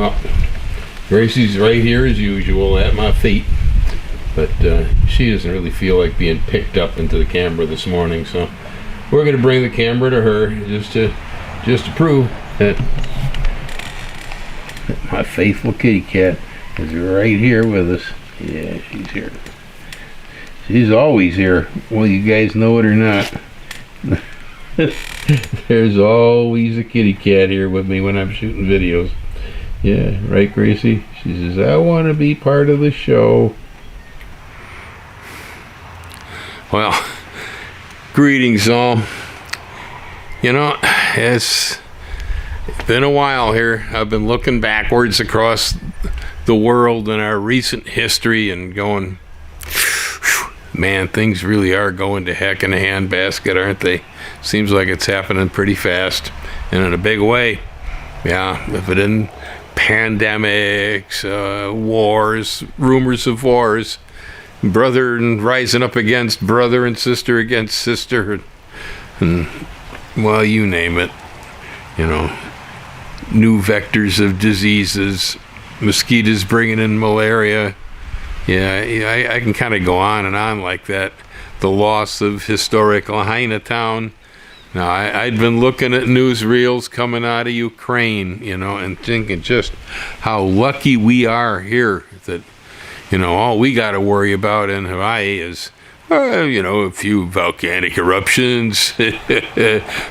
Well, Gracie's right here as usual at my feet, but she doesn't really feel like being picked up into the camera this morning, so we're going to bring the camera to her just to prove that my faithful kitty cat is right here with us. Yeah, she's here. She's always here, whether you guys know it or not. There's always a kitty cat here with me when I'm shooting videos. Yeah, right, Gracie? She says, I want to be part of the show. Well, greetings all. You know, it's been a while here. I've been looking backwards across the world in our recent history and going, man, things really are going to heck in a handbasket, aren't they? Seems like it's happening pretty fast and in a big way. Yeah, if it isn't pandemics, wars, rumors of wars, brother and rising up against brother and sister against sister, and well, you name it. You know, new vectors of diseases, mosquitoes bringing in malaria. Yeah, I can kind of go on and on like that. The loss of historic Lahaina town. Now, I'd been looking at newsreels coming out of Ukraine, you know, and thinking just how lucky we are here that, you know, all we got to worry about in Hawaii is, you know, a few volcanic eruptions,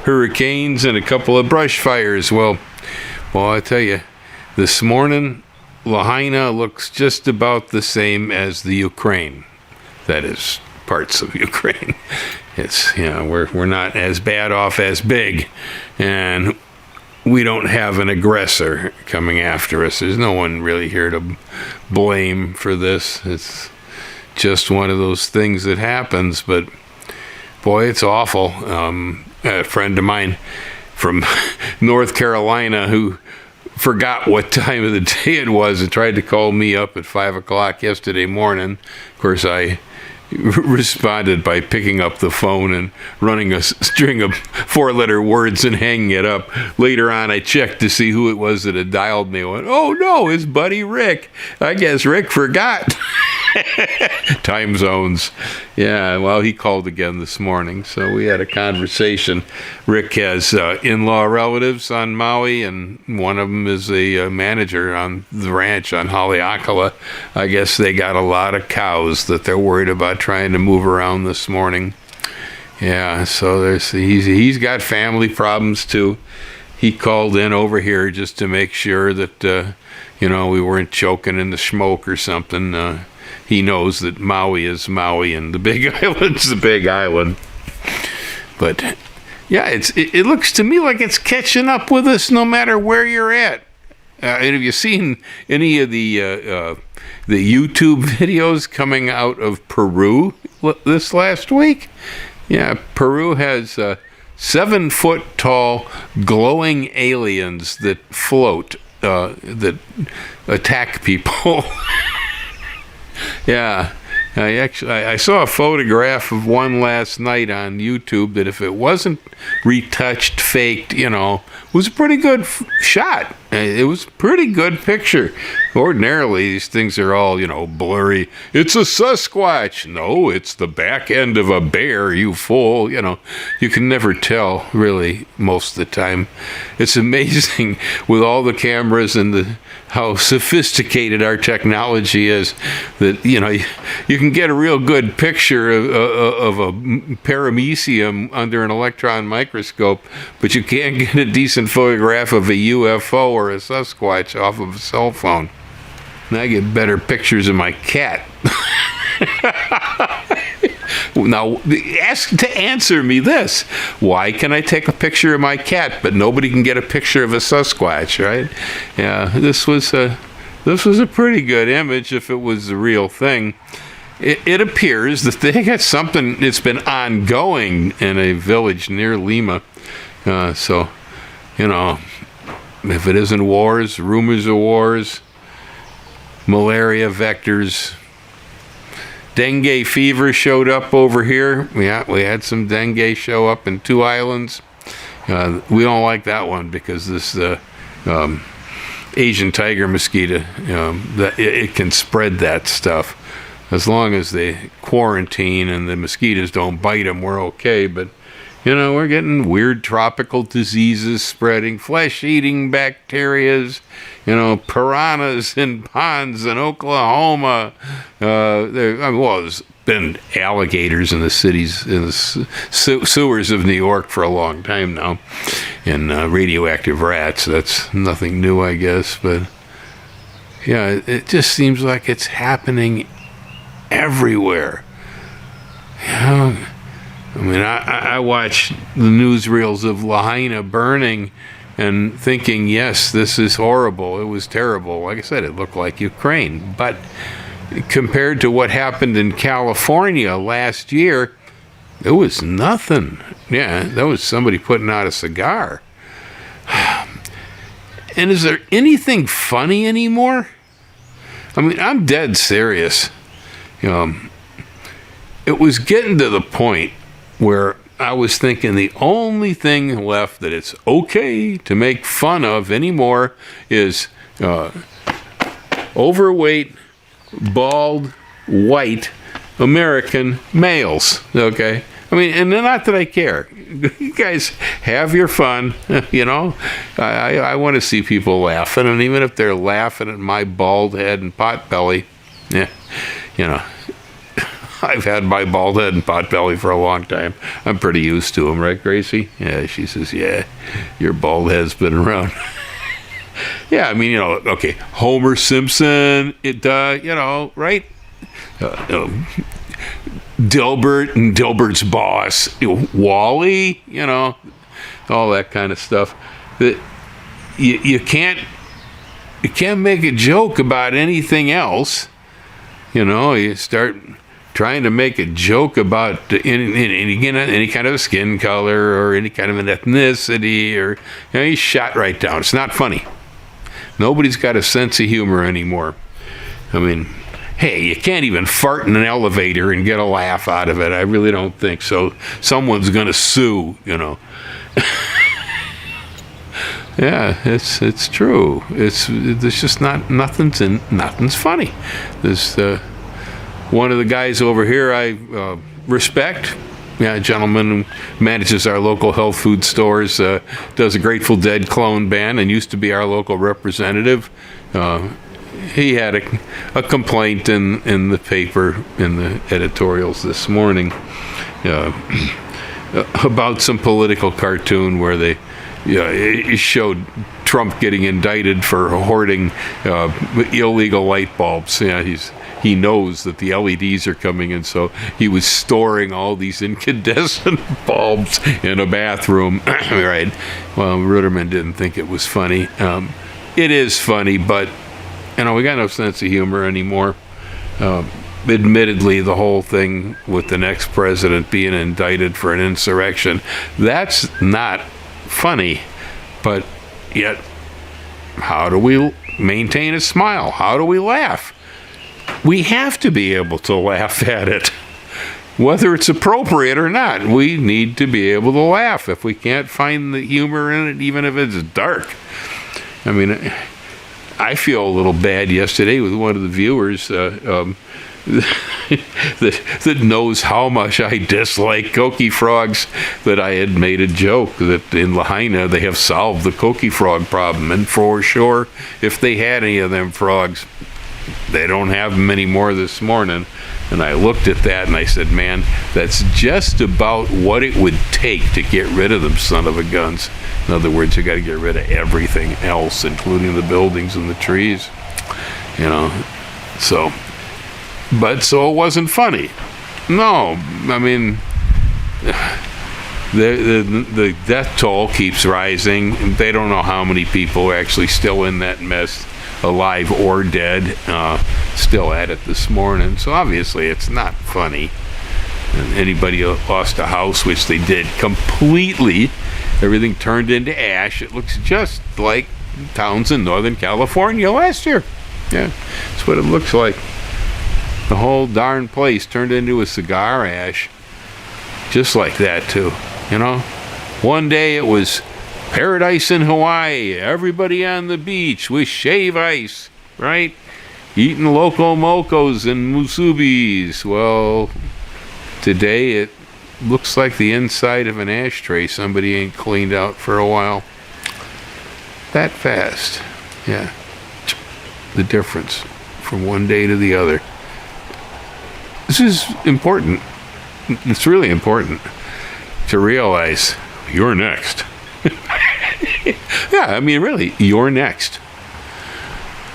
hurricanes, and a couple of brush fires. Well, I tell you, this morning, Lahaina looks just about the same as the Ukraine. That is, parts of Ukraine. It's, you know, we're not as bad off as big, and we don't have an aggressor coming after us. There's no one really here to blame for this. It's just one of those things that happens, but boy, it's awful. A friend of mine from North Carolina who forgot what time of the day it was and tried to call me up at 5 o'clock yesterday morning. Of course, I responded by picking up the phone and running a string of 4-letter words and hanging it up. Later on, I checked to see who it was that had dialed me. I went, oh no, it's buddy Rick. I guess Rick forgot. Time zones. Yeah, well, he called again this morning, so we had a conversation. Rick has in-law relatives on Maui, and one of them is a manager on the ranch on Haleakala. I guess they got a lot of cows that they're worried about trying to move around this morning. Yeah, so he's got family problems too. He called in over here just to make sure that you know, we weren't choking in the smoke or something. He knows that Maui is Maui and the Big Island's the Big Island. But yeah, it looks to me like it's catching up with us no matter where you're at. And have you seen any of the YouTube videos coming out of Peru this last week? Yeah, Peru has 7-foot-tall glowing aliens that float, that attack people. Yeah, I saw a photograph of one last night on YouTube that if it wasn't retouched, faked, you know, was a pretty good shot. It was a pretty good picture. Ordinarily, these things are all, you know, blurry. It's a Sasquatch. No, it's the back end of a bear, you fool. You know, you can never tell, really, most of the time. It's amazing with all the cameras and how sophisticated our technology is that, you know, you can get a real good picture of a paramecium under an electron microscope, but you can't get a decent photograph of a UFO or a Sasquatch off of a cell phone. And I get better pictures of my cat. Now, answer me this. Why can I take a picture of my cat, but nobody can get a picture of a Sasquatch, right? Yeah, this was a pretty good image if it was the real thing. It appears that they got something that's been ongoing in a village near Lima. So, you know, if it isn't wars, rumors of wars, malaria vectors, dengue fever showed up over here. Yeah, we had some dengue show up in 2 islands. We don't like that one because this Asian tiger mosquito, that it can spread that stuff. As long as they quarantine and the mosquitoes don't bite them, we're okay. But, we're getting weird tropical diseases spreading, flesh-eating bacterias, piranhas in ponds in Oklahoma. There's been alligators in the cities, in the sewers of New York for a long time now, and radioactive rats. That's nothing new, I guess. But, yeah, it just seems like it's happening everywhere. I watch the newsreels of Lahaina burning and thinking, yes, this is horrible. It was terrible. Like I said, it looked like Ukraine. But compared to what happened in California last year, it was nothing. Yeah, that was somebody putting out a cigar. And is there anything funny anymore? I'm dead serious. It was getting to the point where I was thinking the only thing left that it's okay to make fun of anymore is overweight, bald, white American males. Okay? And not that I care. You guys have your fun, I want to see people laughing, and even if they're laughing at my bald head and pot belly, I've had my bald head and pot belly for a long time. I'm pretty used to them, right, Gracie? Yeah, she says, yeah, your bald head's been around. Yeah, okay, Homer Simpson, right? Dilbert and Dilbert's boss, Wally, all that kind of stuff. That you can't make a joke about anything else. You start trying to make a joke about any kind of skin color or any kind of an ethnicity, or he's shot right down. It's not funny. Nobody's got a sense of humor anymore. Hey, you can't even fart in an elevator and get a laugh out of it. I really don't think so. Someone's going to sue, Yeah, it's true. There's just nothing's funny. There's one of the guys over here I respect. Yeah, a gentleman who manages our local health food stores, does a Grateful Dead clone band, and used to be our local representative. He had a complaint in the paper, in the editorials this morning, about some political cartoon where it showed Trump getting indicted for hoarding illegal light bulbs. Yeah, he knows that the LEDs are coming in, so he was storing all these incandescent bulbs in a bathroom. Right. Well, Ruderman didn't think it was funny. It is funny, but we got no sense of humor anymore. Admittedly, the whole thing with the next president being indicted for an insurrection, that's not funny. But yet, how do we maintain a smile? How do we laugh? We have to be able to laugh at it. Whether it's appropriate or not, we need to be able to laugh. If we can't find the humor in it, even if it's dark. I feel a little bad yesterday with one of the viewers that knows how much I dislike coqui frogs, that I had made a joke that in Lahaina they have solved the coqui frog problem. And for sure, if they had any of them frogs, they don't have them anymore this morning. And I looked at that and I said, man, that's just about what it would take to get rid of them son of a guns. In other words, you got to get rid of everything else, including the buildings and the trees. So it wasn't funny. No, the death toll keeps rising. They don't know how many people are actually still in that mess, alive or dead, still at it this morning. So obviously it's not funny. And anybody who lost a house, which they did completely, everything turned into ash. It looks just like towns in Northern California last year. Yeah, that's what it looks like. The whole darn place turned into a cigar ash. Just like that, too. One day it was paradise in Hawaii, everybody on the beach with shave ice, right? Eating loco mocos and musubis. Well, today it looks like the inside of an ashtray somebody ain't cleaned out for a while. That fast. Yeah. The difference from one day to the other. This is important. It's really important to realize you're next. Yeah, I mean, really, you're next.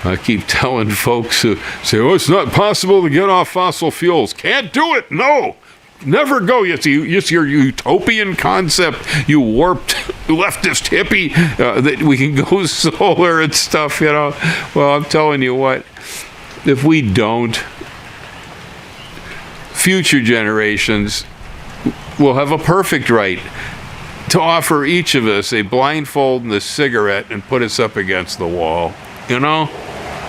I keep telling folks who say, oh, it's not possible to get off fossil fuels. Can't do it. No. Never go. It's your utopian concept, you warped leftist hippie, that we can go solar and stuff, you know. Well, I'm telling you what, if we don't, future generations will have a perfect right to offer each of us a blindfold and a cigarette and put us up against the wall. You know,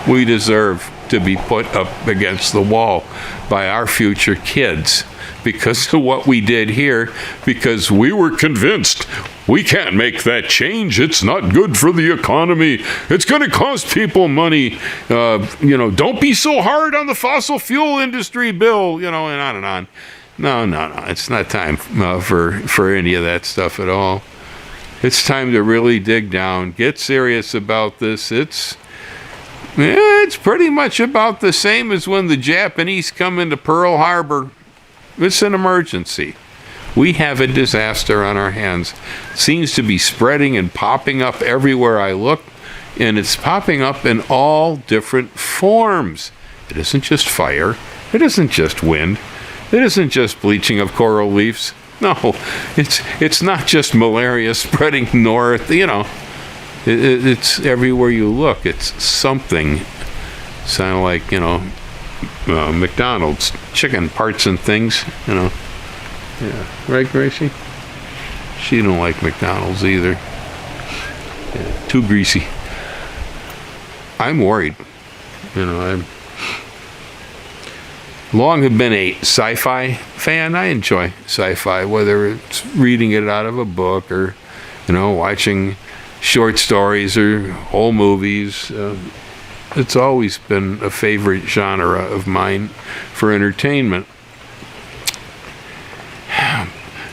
we deserve to be put up against the wall by our future kids because of what we did here, because we were convinced we can't make that change. It's not good for the economy. It's going to cost people money. Don't be so hard on the fossil fuel industry, Bill, and on and on. No. It's not time for any of that stuff at all. It's time to really dig down, get serious about this. It's pretty much about the same as when the Japanese come into Pearl Harbor. It's an emergency. We have a disaster on our hands. It seems to be spreading and popping up everywhere I look, and it's popping up in all different forms. It isn't just fire. It isn't just wind. It isn't just bleaching of coral reefs. No, it's not just malaria spreading north. It's everywhere you look. It's something. Sound like McDonald's chicken parts and things. Yeah, right, Gracie? She don't like McDonald's either. Yeah, too greasy. I'm worried. I'm long have been a sci-fi fan. I enjoy sci-fi, whether it's reading it out of a book or, watching short stories or whole movies. It's always been a favorite genre of mine for entertainment.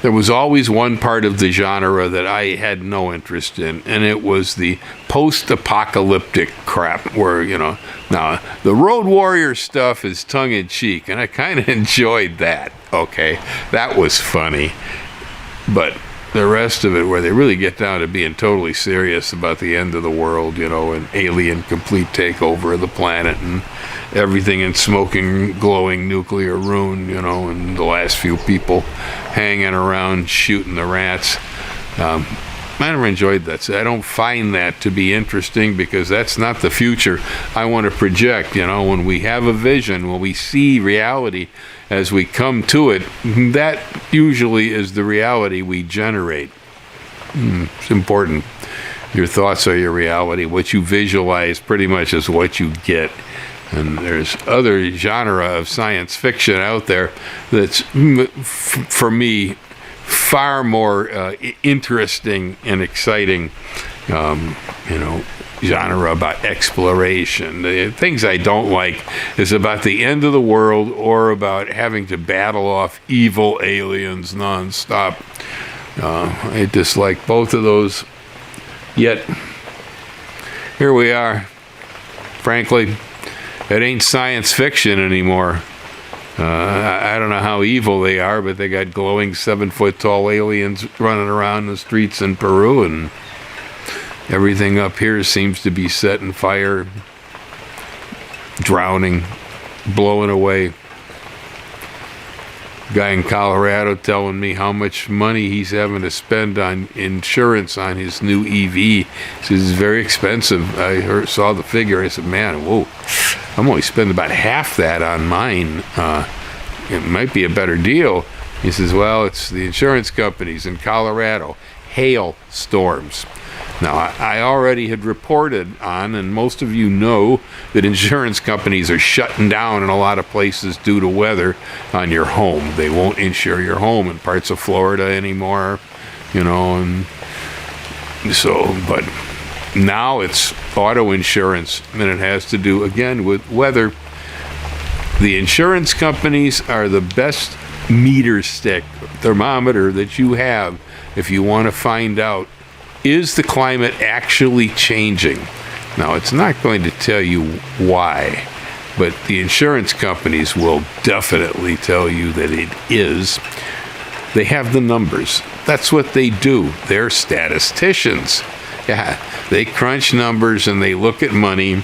There was always one part of the genre that I had no interest in, and it was the post-apocalyptic crap where, now the Road Warrior stuff is tongue-in-cheek, and I kind of enjoyed that, okay? That was funny. But the rest of it, where they really get down to being totally serious about the end of the world, an alien complete takeover of the planet and everything in smoking, glowing nuclear ruin, and the last few people hanging around shooting the rats. I never enjoyed that. I don't find that to be interesting because that's not the future I want to project. When we have a vision, when we see reality as we come to it, that usually is the reality we generate. It's important. Your thoughts are your reality. What you visualize pretty much is what you get. And there's other genre of science fiction out there that's, for me, far more interesting and exciting, genre about exploration. The things I don't like is about the end of the world or about having to battle off evil aliens nonstop. I dislike both of those. Yet, here we are. Frankly, it ain't science fiction anymore. I don't know how evil they are, but they got glowing 7-foot-tall aliens running around the streets in Peru, and everything up here seems to be set in fire, drowning, blowing away. Guy in Colorado telling me how much money he's having to spend on insurance on his new EV. He says it's very expensive. I saw the figure. I said, man, whoa, I'm only spending about half that on mine. It might be a better deal. He says, well, it's the insurance companies in Colorado. Hail storms. Now, I already had reported on, and most of you know, that insurance companies are shutting down in a lot of places due to weather on your home. They won't insure your home in parts of Florida anymore, and So, but now it's auto insurance, and it has to do again with weather. The insurance companies are the best meter stick, thermometer that you have if you want to find out, is the climate actually changing? Now, it's not going to tell you why, but the insurance companies will definitely tell you that it is. They have the numbers. That's what they do. They're statisticians. Yeah, they crunch numbers and they look at money.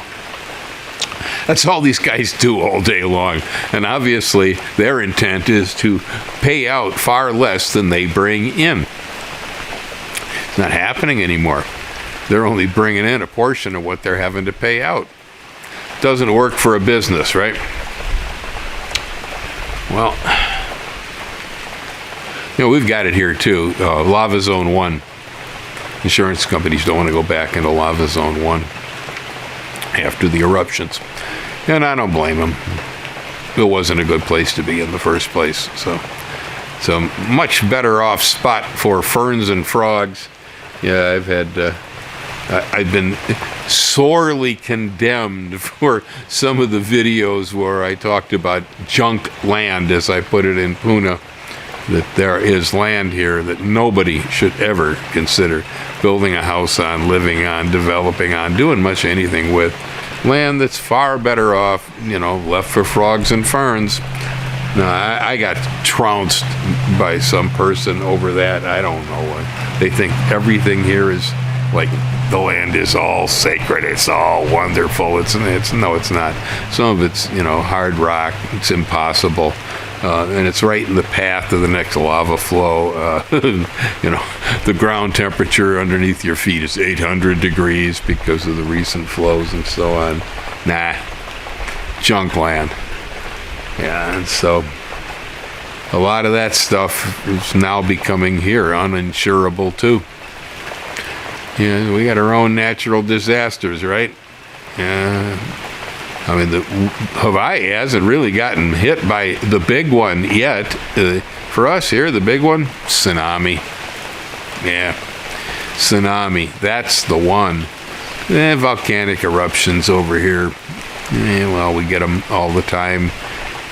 That's all these guys do all day long. And obviously, their intent is to pay out far less than they bring in. It's not happening anymore. They're only bringing in a portion of what they're having to pay out. Doesn't work for a business, right? Well, we've got it here too. Lava Zone 1. Insurance companies don't want to go back into Lava Zone 1 after the eruptions. And I don't blame them. It wasn't a good place to be in the first place. So it's a much better off spot for ferns and frogs. Yeah, I've been sorely condemned for some of the videos where I talked about junk land, as I put it in Puna, that there is land here that nobody should ever consider building a house on, living on, developing on, doing much anything with. Land that's far better off, left for frogs and ferns. No, I got trounced by some person over that. I don't know what. They think everything here is like the land is all sacred. It's all wonderful. It's no, it's not. Some of it's hard rock. It's impossible. And it's right in the path of the next lava flow. The ground temperature underneath your feet is 800 degrees because of the recent flows and so on. Nah, junk land. Yeah, and so a lot of that stuff is now becoming here uninsurable too. Yeah, we got our own natural disasters, right? Yeah. I mean, Hawaii hasn't really gotten hit by the big one yet. For us here, the big one, tsunami. Yeah, tsunami. That's the one. Volcanic eruptions over here. Well, we get them all the time.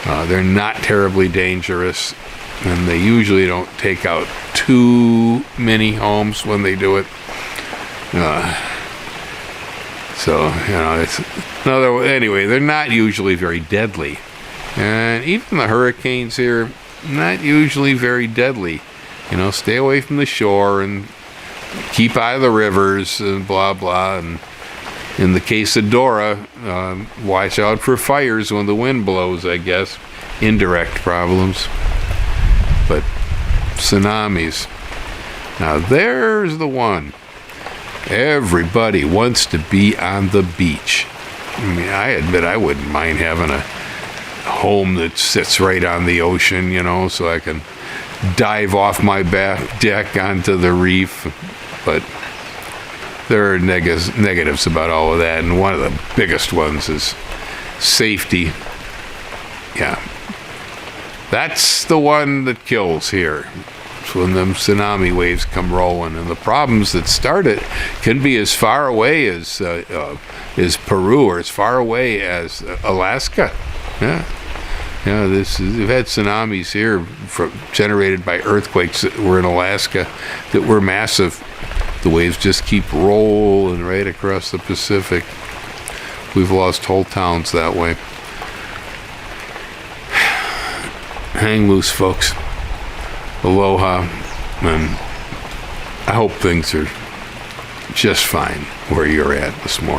They're not terribly dangerous, and they usually don't take out too many homes when they do it. Anyway, they're not usually very deadly. And even the hurricanes here, not usually very deadly. Stay away from the shore and keep out of the rivers and blah, blah. And in the case of Dora, watch out for fires when the wind blows, I guess. Indirect problems. But tsunamis. Now, there's the one. Everybody wants to be on the beach. I mean, I admit I wouldn't mind having a home that sits right on the ocean, so I can dive off my back deck onto the reef. But there are negatives about all of that, and one of the biggest ones is safety. Yeah. That's the one that kills here. When them tsunami waves come rolling, and the problems that start it can be as far away as Peru or as far away as Alaska. Yeah, we've had tsunamis here generated by earthquakes that were in Alaska that were massive. The waves just keep rolling right across the Pacific. We've lost whole towns that way. Hang loose, folks. Aloha, and I hope things are just fine where you're at this morning.